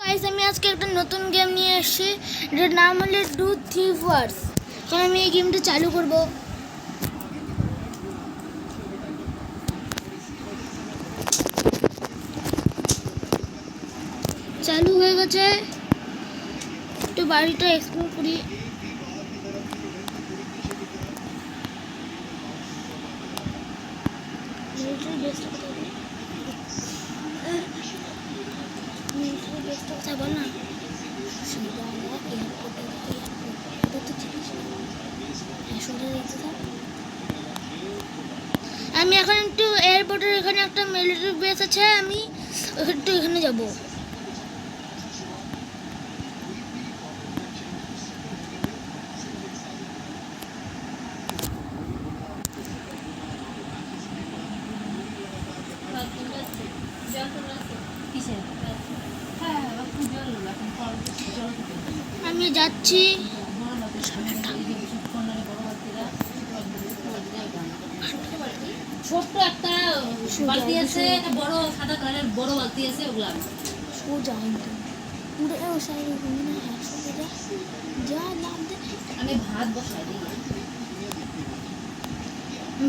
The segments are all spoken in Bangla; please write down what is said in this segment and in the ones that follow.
গাইস আমি আজকে একটা নতুন গেম নিয়ে এসেছি, এটার নাম হলো ডু থিভ ওয়ার্স। এখন আমি এই গেমটা চালু করব। চালু হয়ে গেছে, একটু বাড়িটা এক্সপ্লোর করি। কথা বল না, আমি এখন একটু এয়ারপোর্টের এখানে একটা মিলিটারি বেস আছে, আমি একটু এখানে যাব। আমি যাচ্ছি। ছোট্ট একটা বালতি আছে, একটা বড় সাদা কালারের বড় বালতি আছে, ওগুলা সোজা একদম পুরো ও সাইডে ঘুরে না, সোজা যা নাম দে। আমি ভাত বসাই দিই।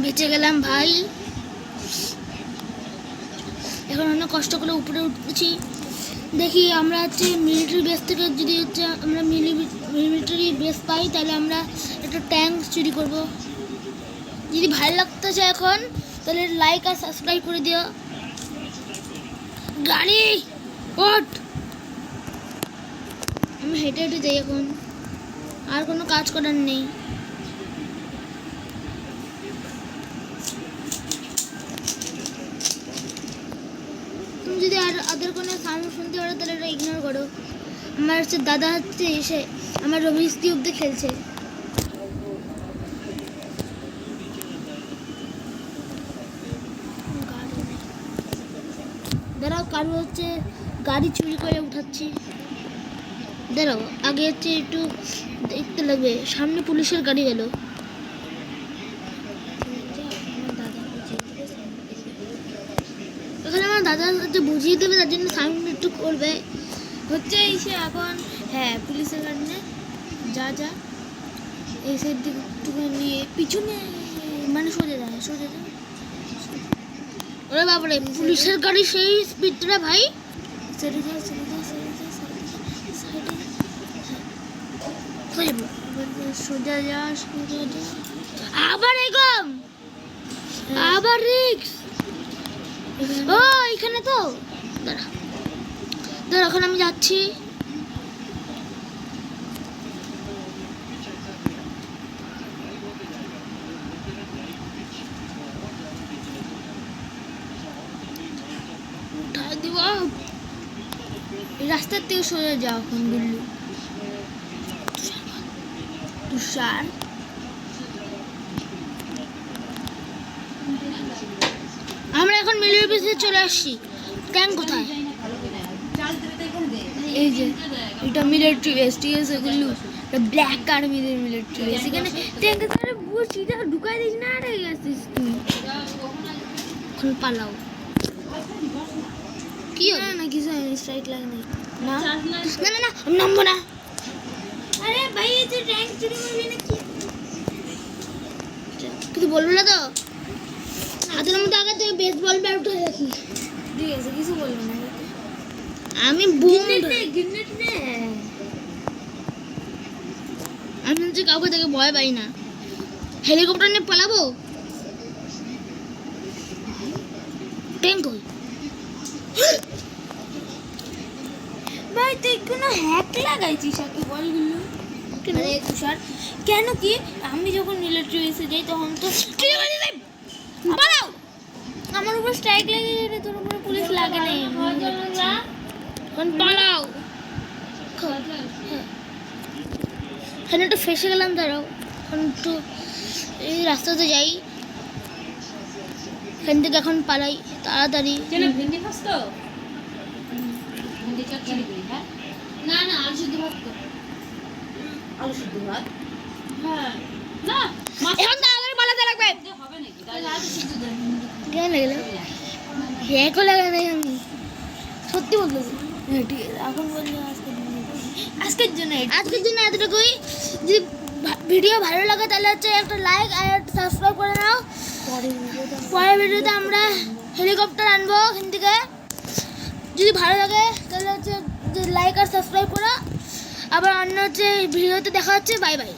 বেঁচে গেলাম ভাই। এখন অনেক কষ্ট করে উপরে উঠছি। দেখি আমরা হচ্ছে মিলিটারি বেস থেকে যদি হচ্ছে আমরা মিলিটারি বেস পাই, তাহলে আমরা একটা ট্যাঙ্ক চুরি করব। যদি ভালো লাগতেছে এখন, তাহলে লাইক আর সাবস্ক্রাইব করে দিও। গাড়ি ওঠ। আমি হেঁটে হেঁটে যাই এখন, আর কোনো কাজ করার নেই। তুমি যদি আদার কোনো সাউন্ড শুনতে পারো, তাহলে এটা ইগনোর করো। আমার হচ্ছে দাদা হচ্ছে এসে আমার রবিস কিউব দিয়ে খেলছে। দাঁড়াও, কারো হচ্ছে গাড়ি চুরি করে উঠাচ্ছি। দাঁড়াও, আগে হচ্ছে একটু দেখতে লাগবে। সামনে পুলিশের গাড়ি গেল। এখানে আমার দাদা হচ্ছে বুঝিয়ে দেবে, তার জন্য সাউন্ড একটু করবে হচ্ছে এসে এখন। হ্যাঁ, পুলিশের গাড়ি নেই, যা যা এই সাইড দিকে একটুখানি পিছনে, মানে সোজা যায়, সোজা যায়। ওরে বাবারে, পুলিশের গাড়ি সেই স্পিডটা ভাই। সেরে যা, সেরে যা, সেরে যা, সাইডে সোজা যা, সোজা যা। আবার এগম, আবার রিক্স। ও এখানে তো দাঁড়া দাঁড়া, এখন আমি যাচ্ছি। উঠা দিব রাস্তার থেকে সরে যাও এখন দিল্লি। তুষার আমরা এখন মিলির বেসে চলে আসছি। ট্যাঙ্ক কোথায়? এই যে এটা মিলিটারি বেস, ঠিক আছে? এগুলো ব্ল্যাক আর্মিদের মিলিটারি বেস। এখানে ট্যাঙ্কে তারা সিধা ঢুকাই দিস না, রে গেছিস তুই। এখন পালাও। কি না না কিছু হয়নি, স্ট্রাইক লাগে না। না না না, আমি নামবো না। আরে ভাই, এই যে ট্যাঙ্ক চুরি করবি না কি? কিছু বলবো না তো? হাতের মধ্যে আগে থেকে বেসবল ব্যাট উঠে রাখি। ঠিক আছে, কিছু বলবো না। আমি গ্রেনেড নে। আমি হচ্ছে কাউকে থেকে ভয় পাই না। হেলিকপ্টার নিয়ে পালাবো। ট্যাঙ্ক কই ভাই? তুই কোনো হ্যাক লাগাইছিস কি বলগুলো? আরে তুষার, কেন কি আমি যখন মিলিটারি বেসে যাই তখন তো পালাও। আমার উপর স্ট্রাইক লেগে গেলে তোর উপরে পুলিশ লাগে নাই। এখন পালাও। এখানে একটু ফেসে গেলাম, দাঁড়াও। এখন একটু এই রাস্তাতে যাই, এখান থেকে এখন পালাই তাড়াতাড়ি। ভেন্ডি খাস তো? ভেন্ডি চচ্চড়ি করি। হ্যাঁ, না না, আলু সিদ্ধ ভাত তো। আলু সিদ্ধ ভাত, হ্যাঁ না, এখন তো আবার পালাতে লাগবে। হবে নাকি? তাহলে আলু সিদ্ধ দেন। কেন লাগলো? হ্যাঁ, লাগে নাই। আমি সত্যি বলতেছি, হ্যাঁ, ঠিক আছে এখন বলছি আজকের জন্য এতটুকুই। যদি ভিডিও ভালো লাগে তাহলে হচ্ছে একটা লাইক আর একটা সাবস্ক্রাইব করে নাও। পরের ভিডিওতে আমরা হেলিকপ্টার আনবো এখান থেকে। যদি ভালো লাগে তাহলে হচ্ছে লাইক আর সাবস্ক্রাইব করো। আবার অন্য হচ্ছে ভিডিওতে দেখা হচ্ছে। Bye bye.